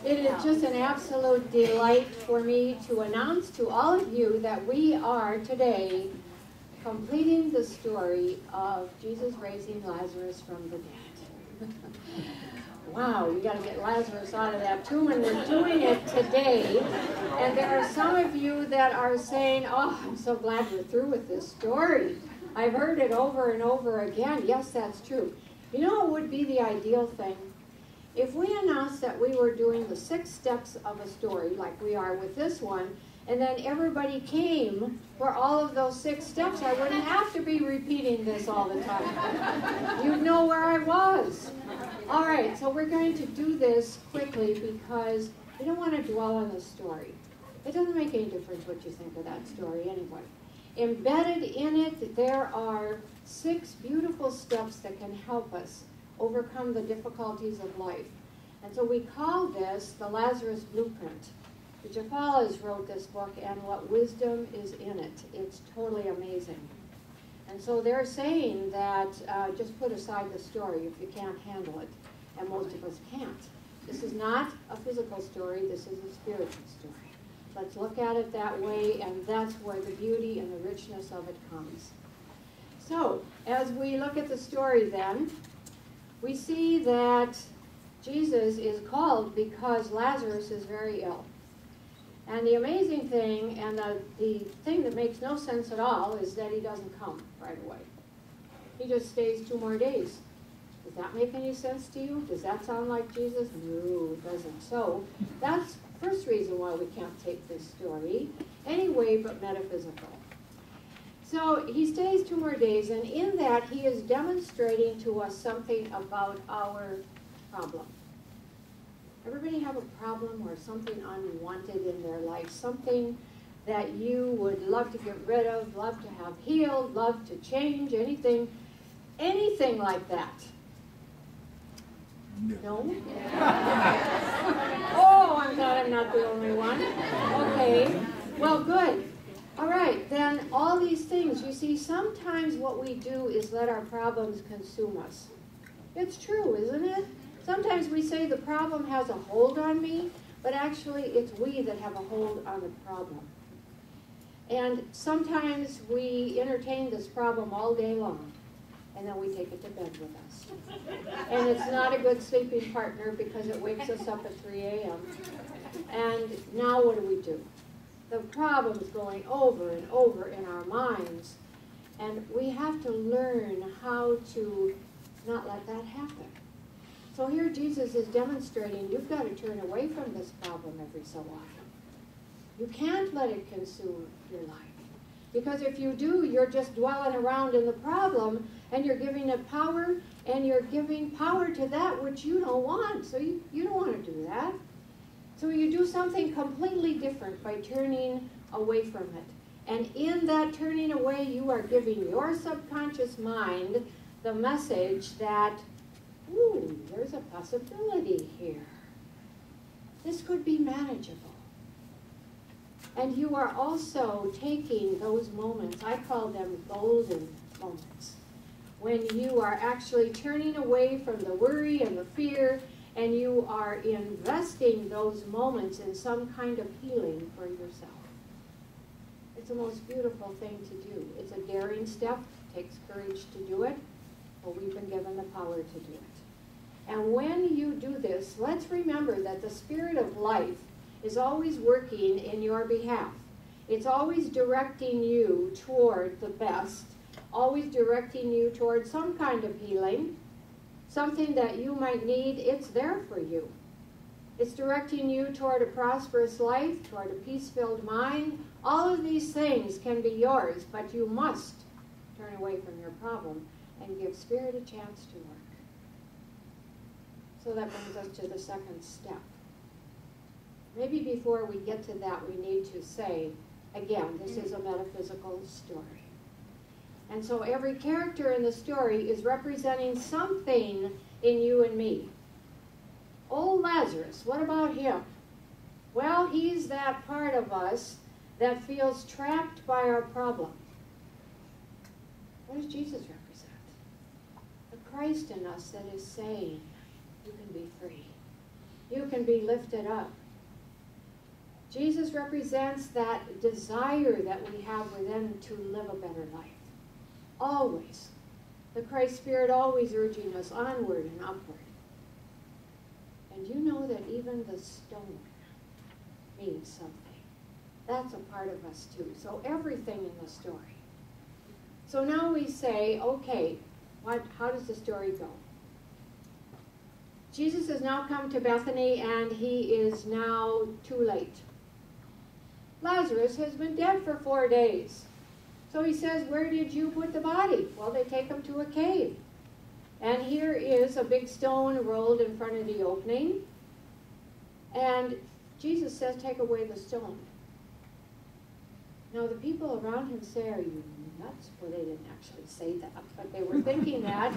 It is just an absolute delight for me to announce to all of you that we are today completing the story of Jesus raising Lazarus from the dead. Wow, we got to get Lazarus out of that tomb, and we're doing it today. And there are some of you that are saying, oh, I'm so glad we're through with this story. I've heard it over and over again. Yes, that's true. You know what would be the ideal thing? If we announced that we were doing the 6 steps of a story, like we are with this one, and then everybody came for all of those 6 steps, I wouldn't have to be repeating this all the time. You'd know where I was. All right, so we're going to do this quickly because we don't want to dwell on the story. It doesn't make any difference what you think of that story anyway. Embedded in it, there are 6 beautiful steps that can help us overcome the difficulties of life. And so we call this the Lazarus Blueprint. The Jephalas wrote this book, and what wisdom is in it. It's totally amazing. And so they're saying that just put aside the story if you can't handle it. And most of us can't. This is not a physical story. This is a spiritual story. Let's look at it that way, and that's where the beauty and the richness of it comes. So, as we look at the story then, we see that Jesus is called because Lazarus is very ill. And the amazing thing, and the thing that makes no sense at all, is that he doesn't come right away. He just stays 2 more days. Does that make any sense to you? Does that sound like Jesus? No, it doesn't. So that's the first reason why we can't take this story any way but metaphysical. So he stays 2 more days, and in that he is demonstrating to us something about our problem. Everybody have a problem or something unwanted in their life, something that you would love to get rid of, love to have healed, love to change, anything like that. No? Oh, I'm glad I'm not the only one. Okay, well, good. All right, then all these things, you see, sometimes what we do is let our problems consume us. It's true, isn't it? Sometimes we say the problem has a hold on me, but actually it's we that have a hold on the problem. And sometimes we entertain this problem all day long, and then we take it to bed with us. And it's not a good sleeping partner because it wakes us up at 3 a.m. And now what do? The problem is going over and over in our minds, and we have to learn how to not let that happen. So here Jesus is demonstrating you've got to turn away from this problem every so often. You can't let it consume your life. Because if you do, you're just dwelling around in the problem, and you're giving it power, and you're giving power to that which you don't want. So you don't want to do that. So you do something completely different by turning away from it. And in that turning away, you are giving your subconscious mind the message that, ooh, there's a possibility here. This could be manageable. And you are also taking those moments, I call them golden moments, when you are actually turning away from the worry and the fear, and you are investing those moments in some kind of healing for yourself. It's the most beautiful thing to do. It's a daring step. It takes courage to do it, but we've been given the power to do it. And when you do this, let's remember that the Spirit of life is always working in your behalf. It's always directing you toward the best, always directing you toward some kind of healing, something that you might need. It's there for you. It's directing you toward a prosperous life, toward a peace-filled mind. All of these things can be yours, but you must turn away from your problem and give Spirit a chance to work. So that brings us to the second step. Maybe before we get to that, we need to say, again, this is a metaphysical story. And so every character in the story is representing something in you and me. Old Lazarus, what about him? Well, he's that part of us that feels trapped by our problem. What does Jesus represent? The Christ in us that is saying, you can be free. You you can be lifted up. Jesus represents that desire that we have within to live a better life. Always. The Christ Spirit always urging us onward and upward. And you know that even the stone means something. That's a part of us too. So everything in the story. So now we say, okay, how does the story go? Jesus has now come to Bethany, and he is now too late. Lazarus has been dead for 4 days. So he says, where did you put the body? Well, they take him to a cave. And here is a big stone rolled in front of the opening. And Jesus says, take away the stone. Now, the people around him say, are you nuts? Well, they didn't actually say that, but they were thinking that.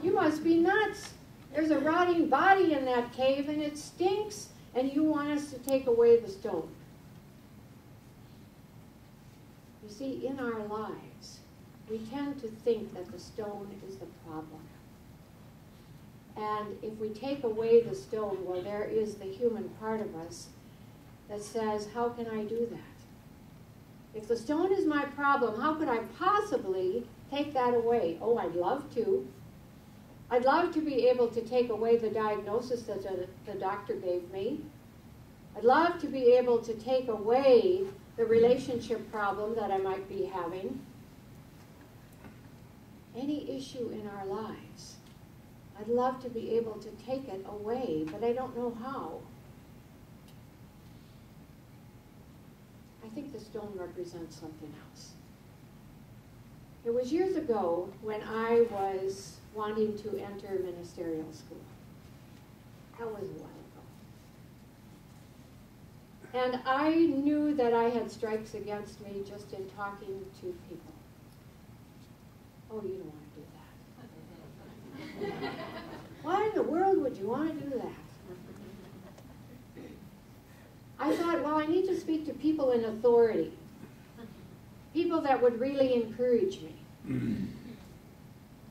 You must be nuts. There's a rotting body in that cave, and it stinks, and you want us to take away the stone. You see, in our lives, we tend to think that the stone is the problem. And if we take away the stone, well, there is the human part of us that says, how can I do that? If the stone is my problem, how could I possibly take that away? Oh, I'd love to. I'd love to be able to take away the diagnosis that the doctor gave me. I'd love to be able to take away the relationship problem that I might be having. Any issue in our lives, I'd love to be able to take it away, but I don't know how. I think the stone represents something else. It was years ago when I was wanting to enter ministerial school. That was a while ago. And I knew that I had strikes against me just in talking to people. Oh, you don't want to do that. Why in the world would you want to do that? I thought, well, I need to speak to people in authority. People that would really encourage me.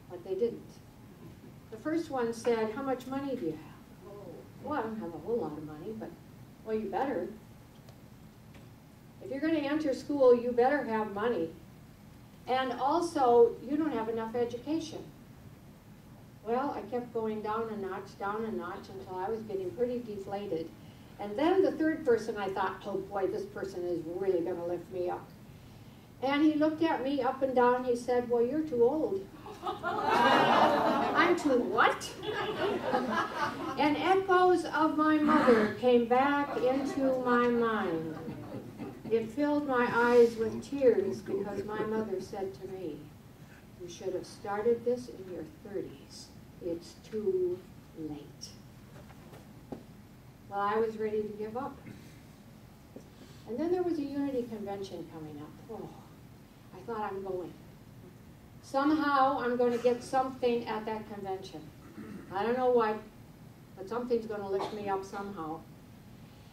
But they didn't. The first one said, how much money do you have? Well, I don't have a whole lot of money, but, well, you better. If you're going to enter school, you better have money. And also, you don't have enough education. Well, I kept going down a notch, until I was getting pretty deflated. And then the third person, I thought, oh boy, this person is really going to lift me up. And he looked at me up and down. He said, well, you're too old. I'm too what? And echoes of my mother came back into my mind. It filled my eyes with tears because my mother said to me, you should have started this in your 30s. It's too late. Well, I was ready to give up. And then there was a unity convention coming up. Oh, I thought, I'm going. Somehow I'm going to get something at that convention. I don't know what, but something's going to lift me up somehow.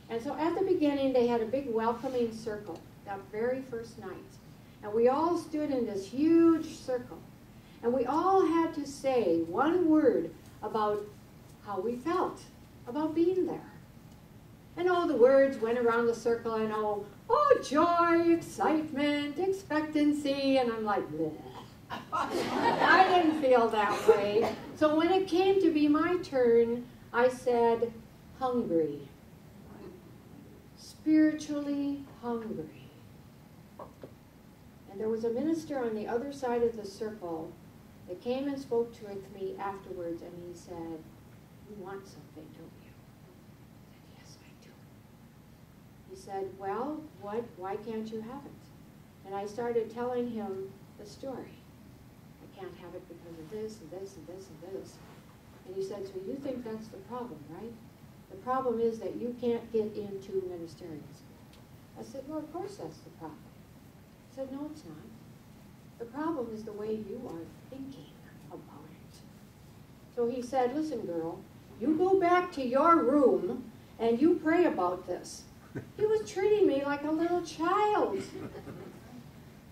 And so at the beginning, they had a big welcoming circle that very first night. And we all stood in this huge circle. And we all had to say one word about how we felt about being there. And all the words went around the circle, and oh, joy, excitement, expectancy, and I'm like, bleh. I didn't feel that way. So when it came to be my turn, I said, hungry. Spiritually hungry. And there was a minister on the other side of the circle that came and spoke to me afterwards, and he said, you want something, don't you? I said, yes, I do. He said, well, why can't you have it? And I started telling him the story. I can't have it because of this and this and this and this. And he said, so you think that's the problem, right? The problem is that you can't get into ministerial school. I said, well, of course that's the problem. He said, no, it's not. The problem is the way you are thinking about it. So he said, listen, girl, you go back to your room and you pray about this. He was treating me like a little child.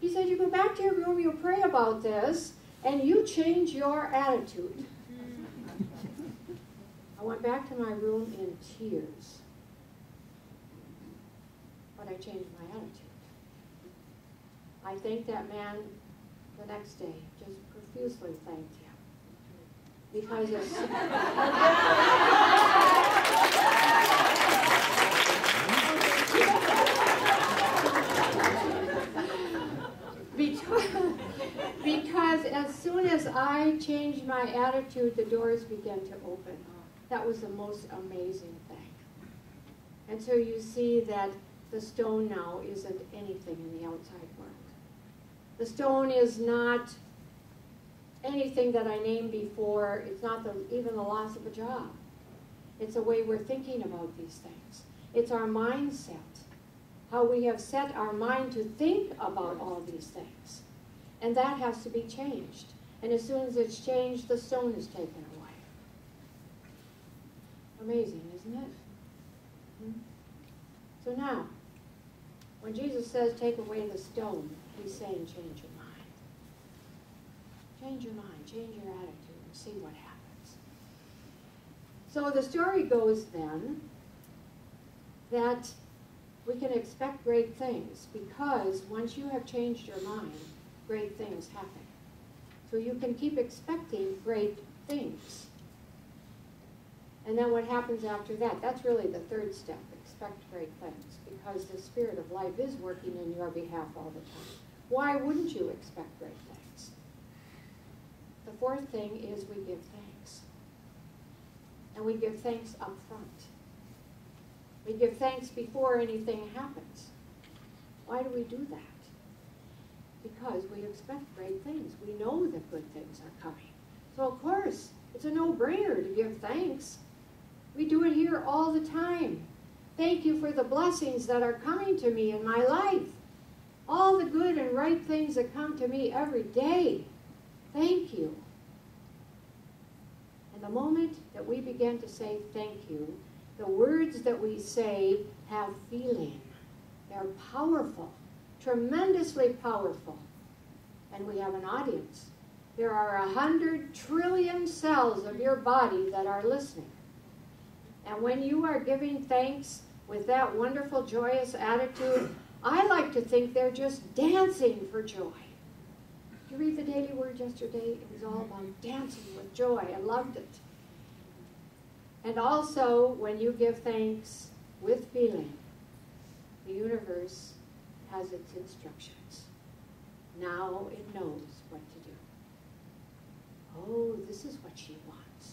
He said, you go back to your room, you pray about this, and you change your attitude. I went back to my room in tears. But I changed my attitude. I thanked that man the next day, just profusely thanked him. Because it's... because as soon as I changed my attitude, the doors began to open. That was the most amazing thing. And so you see that the stone now isn't anything in the outside world. The stone is not anything that I named before. It's not even the loss of a job. It's the way we're thinking about these things. It's our mindset, how we have set our mind to think about all these things. And that has to be changed. And as soon as it's changed, the stone is taken away. Amazing, isn't it? So now, when Jesus says, take away the stone, he's saying, change your mind. Change your mind, change your attitude, and see what happens. So the story goes then that we can expect great things, because once you have changed your mind, great things happen. So you can keep expecting great things. And then what happens after that? That's really the third step, expect great things, because the Spirit of life is working in your behalf all the time. Why wouldn't you expect great things? The fourth thing is we give thanks. And we give thanks up front. We give thanks before anything happens. Why do we do that? Because we expect great things. We know that good things are coming. So of course, it's a no-brainer to give thanks. We do it here all the time. Thank you for the blessings that are coming to me in my life. All the good and right things that come to me every day. Thank you. And the moment that we begin to say thank you, the words that we say have feeling. They're powerful, tremendously powerful. And we have an audience. There are 100 trillion cells of your body that are listening. And when you are giving thanks with that wonderful, joyous attitude, I like to think they're just dancing for joy. Did you read the Daily Word yesterday? It was all about dancing with joy. I loved it. And also, when you give thanks with feeling, the universe has its instructions. Now it knows what to do. Oh, this is what she wants.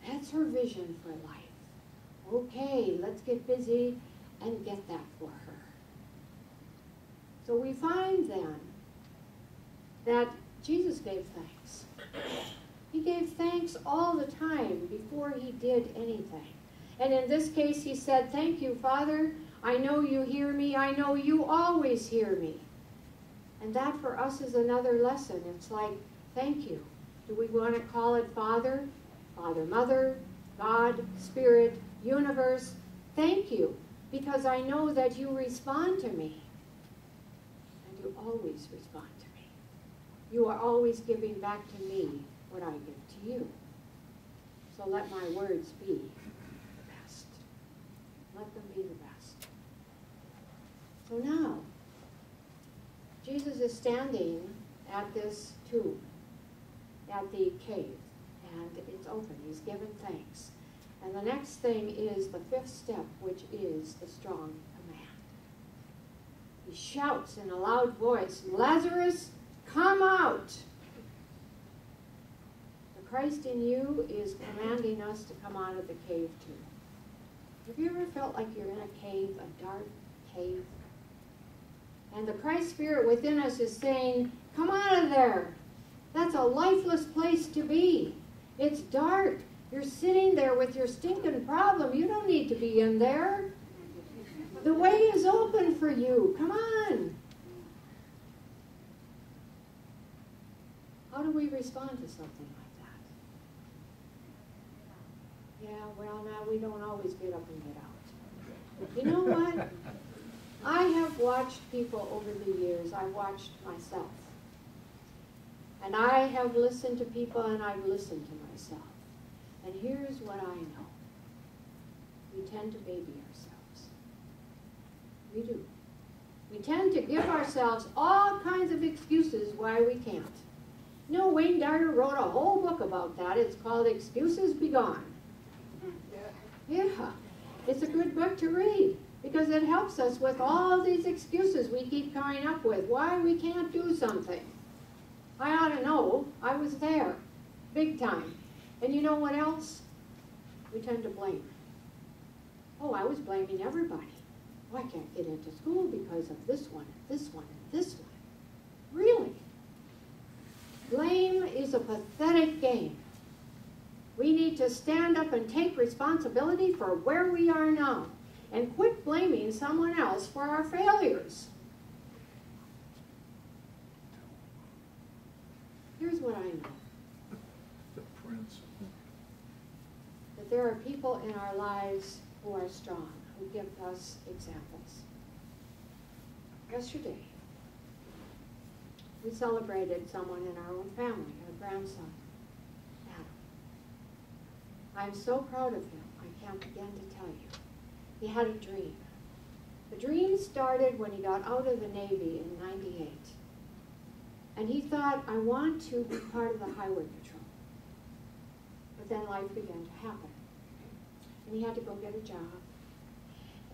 That's her vision for life. Okay, let's get busy and get that for her. So we find then that Jesus gave thanks. He gave thanks all the time before he did anything. And in this case, he said, thank you, Father. I know you hear me. I know you always hear me. And that for us is another lesson. It's like, thank you. Do we want to call it Father, Father, Mother, God, Spirit, Universe? Thank you, because I know that you respond to me. And you always respond to me. You are always giving back to me what I give to you. So let my words be the best. Let them be the best. So now, Jesus is standing at this tomb, at the cave, and it's open. He's given thanks. And the next thing is the fifth step, which is the strong command. He shouts in a loud voice, Lazarus, come out! The Christ in you is commanding us to come out of the cave too. Have you ever felt like you're in a cave, a dark cave? And the Christ Spirit within us is saying, come out of there. That's a lifeless place to be. It's dark. You're sitting there with your stinking problem. You don't need to be in there. The way is open for you. Come on. How do we respond to something like that? Yeah, well, now we don't always get up and get out. You know what? I have watched people over the years. I've watched myself. And I have listened to people, and I've listened to myself. And here's what I know. We tend to baby ourselves. We do. We tend to give ourselves all kinds of excuses why we can't. You know, Wayne Dyer wrote a whole book about that. It's called Excuses Be Gone. Yeah, it's a good book to read because it helps us with all these excuses we keep coming up with, why we can't do something. I ought to know. I was there, big time. And you know what else? We tend to blame. Oh, I was blaming everybody. Oh, I can't get into school because of this one, and this one, and this one. Really? Blame is a pathetic game. We need to stand up and take responsibility for where we are now and quit blaming someone else for our failures. Here's what I know. The prince. That there are people in our lives who are strong, who give us examples. Yesterday, we celebrated someone in our own family, our grandson, Adam. I'm so proud of him, I can't begin to tell you. He had a dream. The dream started when he got out of the Navy in '98. And he thought, I want to be part of the highway patrol. But then life began to happen. And he had to go get a job.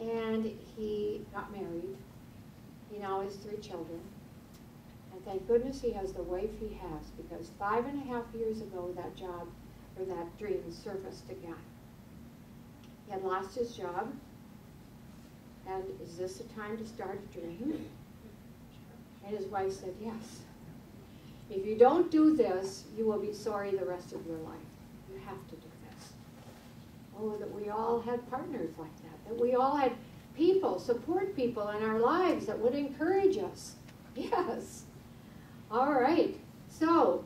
And he got married. He now has 3 children. And thank goodness he has the wife he has, because 5.5 years ago that job, or that dream, surfaced again. He had lost his job. And is this the time to start a dream? And his wife said, yes. If you don't do this, you will be sorry the rest of your life. You have to do this. Oh, that we all had partners like that we all had people, support people in our lives that would encourage us. Yes. All right. So,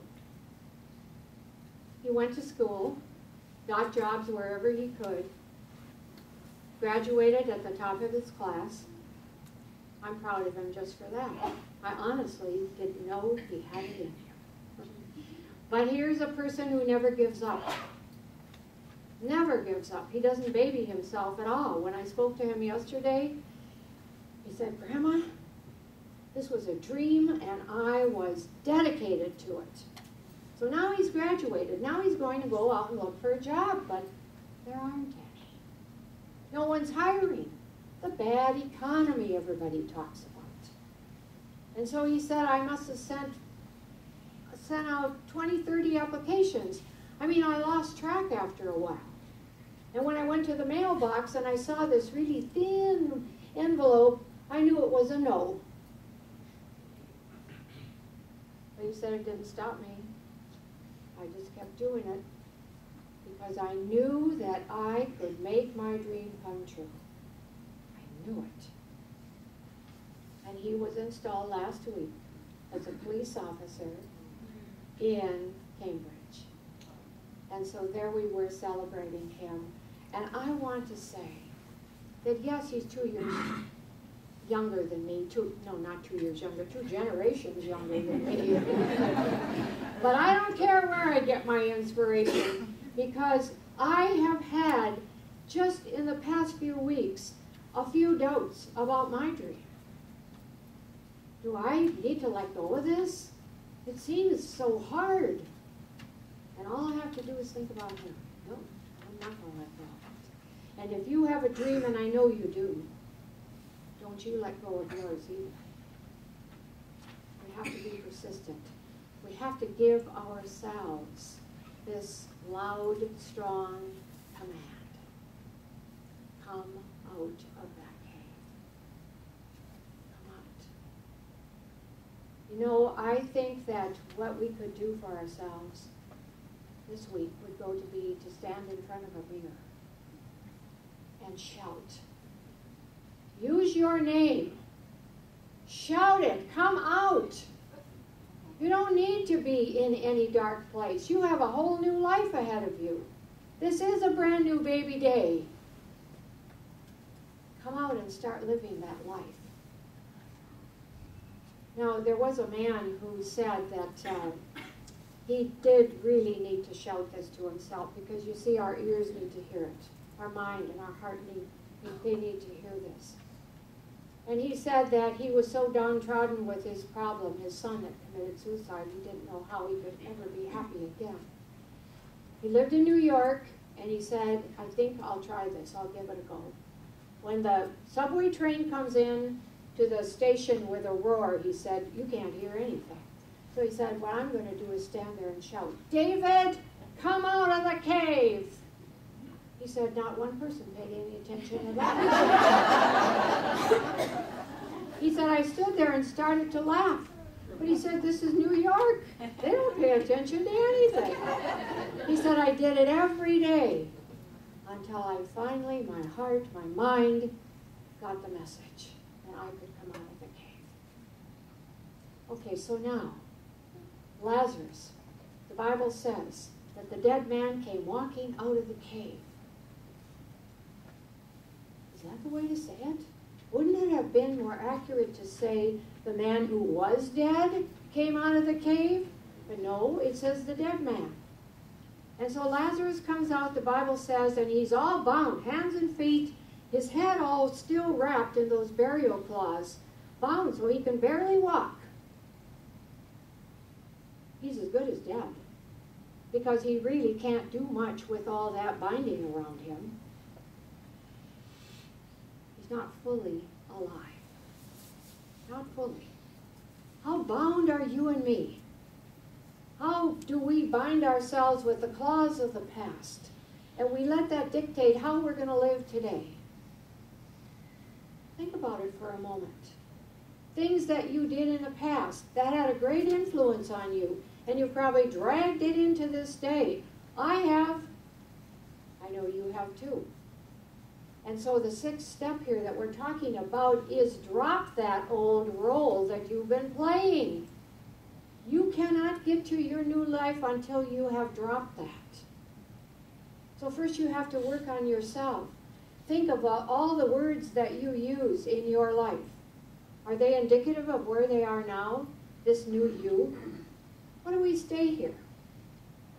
he went to school, got jobs wherever he could, graduated at the top of his class. I'm proud of him just for that. I honestly didn't know he had it in him. But here's a person who never gives up. Never gives up. He doesn't baby himself at all. When I spoke to him yesterday, he said, Grandma, this was a dream and I was dedicated to it. So now he's graduated. Now he's going to go out and look for a job, but there aren't any. No one's hiring. The bad economy everybody talks about. And so he said, I must have sent out 20, 30 applications. I mean, I lost track after a while. And when I went to the mailbox and I saw this really thin envelope, I knew it was a no. But he said it didn't stop me. I just kept doing it because I knew that I could make my dream come true. I knew it. And he was installed last week as a police officer in Cambridge. And so there we were celebrating him. And I want to say that yes, he's 2 years younger than me. Not 2 years younger, 2 generations younger than me. But I don't care where I get my inspiration, because I have had, just in the past few weeks, a few doubts about my dream. Do I need to let go of this? It seems so hard. And all I have to do is think about him. No, I'm not going to let go of it. And if you have a dream, and I know you do, don't you let go of yours either. We have to be persistent. We have to give ourselves this loud, strong command. Come out of that cave. Come out. You know, I think that what we could do for ourselves this week would go to be to stand in front of a mirror and shout. Use your name. Shout it. Come out. You don't need to be in any dark place. You have a whole new life ahead of you. This is a brand new baby day. Come out and start living that life. Now, there was a man who said that he did really need to shout this to himself, because you see, our ears need to hear it. Our mind and our heart they need to hear this. And he said that he was so downtrodden with his problem, his son had committed suicide, he didn't know how he could ever be happy again. He lived in New York, and he said, I think I'll try this, I'll give it a go. When the subway train comes in to the station with a roar, he said, you can't hear anything. So he said, what I'm going to do is stand there and shout, David, come out of the cave. He said, not one person paid any attention to that. He said, I stood there and started to laugh. But he said, this is New York. They don't pay attention to anything. He said, I did it every day until I finally, my heart, my mind, got the message and I could come out of the cave. Okay, so now, Lazarus, the Bible says that the dead man came walking out of the cave. Is that the way to say it? Wouldn't it have been more accurate to say the man who was dead came out of the cave? But no, it says the dead man. And so Lazarus comes out, the Bible says, and he's all bound, hands and feet, his head all still wrapped in those burial cloths, bound so he can barely walk. He's as good as dead, because he really can't do much with all that binding around him. He's not fully alive. Not fully. How bound are you and me? How do we bind ourselves with the claws of the past? And we let that dictate how we're going to live today. Think about it for a moment. Things that you did in the past, that had a great influence on you, and you probably dragged it into this day. I have. I know you have too. And so the sixth step here that we're talking about is drop that old role that you've been playing. You cannot get to your new life until you have dropped that. So first you have to work on yourself. Think about all the words that you use in your life. Are they indicative of where they are now, this new you? What do we say here?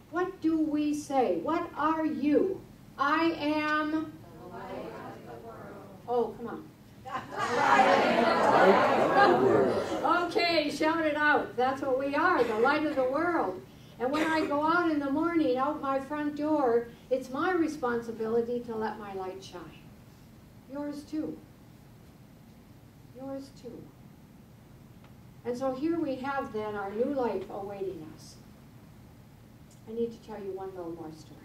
What do we say? What are you? I am... Oh, come on. Okay, shout it out. That's what we are, the light of the world. And when I go out in the morning, out my front door, it's my responsibility to let my light shine. Yours too. Yours too. And so here we have then our new life awaiting us. I need to tell you one little more story.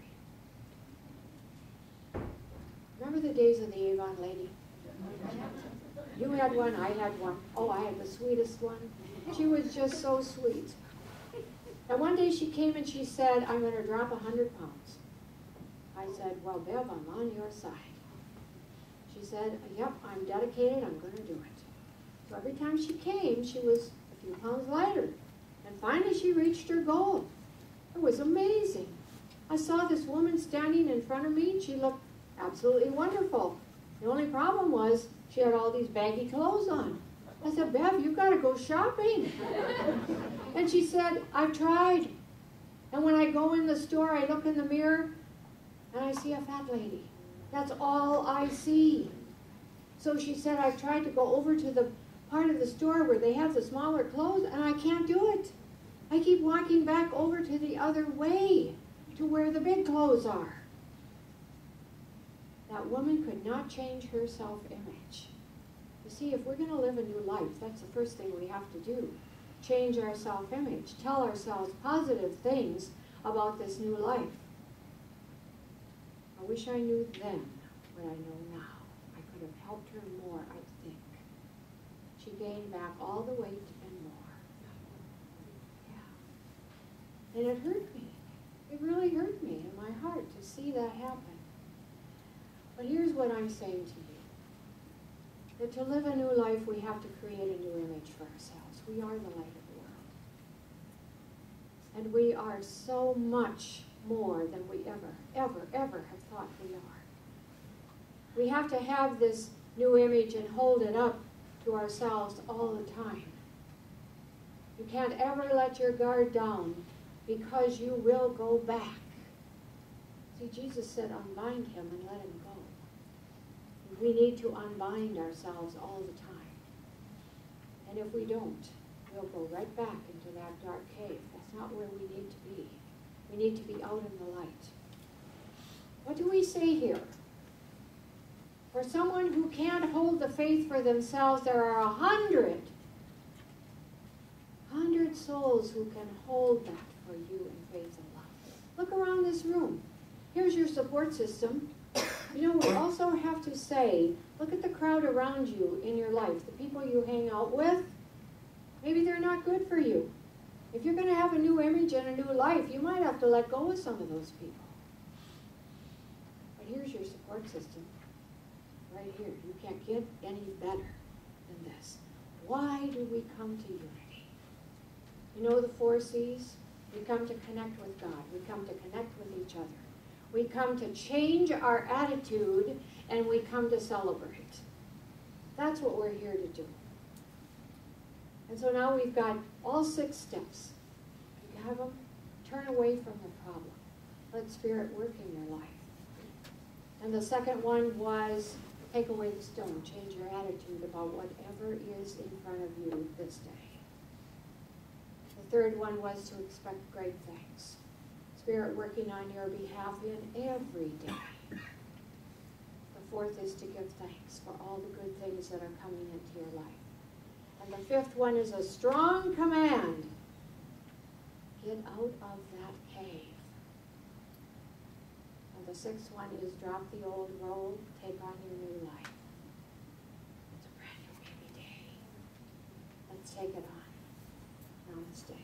Remember the days of the Avon lady? You had one, I had one. Oh, I had the sweetest one. She was just so sweet. And one day she came and she said, I'm going to drop 100 pounds. I said, well, Bev, I'm on your side. She said, yep, I'm dedicated, I'm going to do it. So every time she came, she was a few pounds lighter. And finally she reached her goal. It was amazing. I saw this woman standing in front of me, and she looked absolutely wonderful. The only problem was she had all these baggy clothes on. I said, Bev, you've got to go shopping. And she said, I've tried. And when I go in the store, I look in the mirror, and I see a fat lady. That's all I see. So she said, I've tried to go over to the part of the store where they have the smaller clothes, and I can't do it. I keep walking back over to the other way, to where the big clothes are. That woman could not change her self-image. You see, if we're going to live a new life, that's the first thing we have to do. Change our self-image. Tell ourselves positive things about this new life. I wish I knew then what I know now. I could have helped her more, I think. She gained back all the weight and more. Yeah. And it hurt me. It really hurt me in my heart to see that happen. But here's what I'm saying to you. That to live a new life, we have to create a new image for ourselves. We are the light of the world. And we are so much more than we ever have thought we are. We have to have this new image and hold it up to ourselves all the time. You can't ever let your guard down, because you will go back. See, Jesus said, unbind him and let him go. We need to unbind ourselves all the time. And if we don't, we'll go right back into that dark cave. That's not where we need to be. We need to be out in the light. What do we say here? For someone who can't hold the faith for themselves, there are 100 souls who can hold that for you in faith and love. Look around this room. Here's your support system. You know, we also have to say, look at the crowd around you in your life, the people you hang out with. Maybe they're not good for you. If you're going to have a new image and a new life, you might have to let go of some of those people. But here's your support system. Right here. You can't get any better than this. Why do we come to unity? You know the 4 C's? We come to connect with God. We come to connect with each other. We come to change our attitude, and we come to celebrate. That's what we're here to do. And so now we've got all 6 steps. You have them. Turn away from the problem. Let Spirit work in your life. And the second one was take away the stone. Change your attitude about whatever is in front of you this day. The third one was to expect great things. Spirit working on your behalf in every day. The fourth is to give thanks for all the good things that are coming into your life. And the fifth one is a strong command. Get out of that cave. And the sixth one is drop the old road, take on your new life. It's a brand new baby day. Let's take it on. Namaste.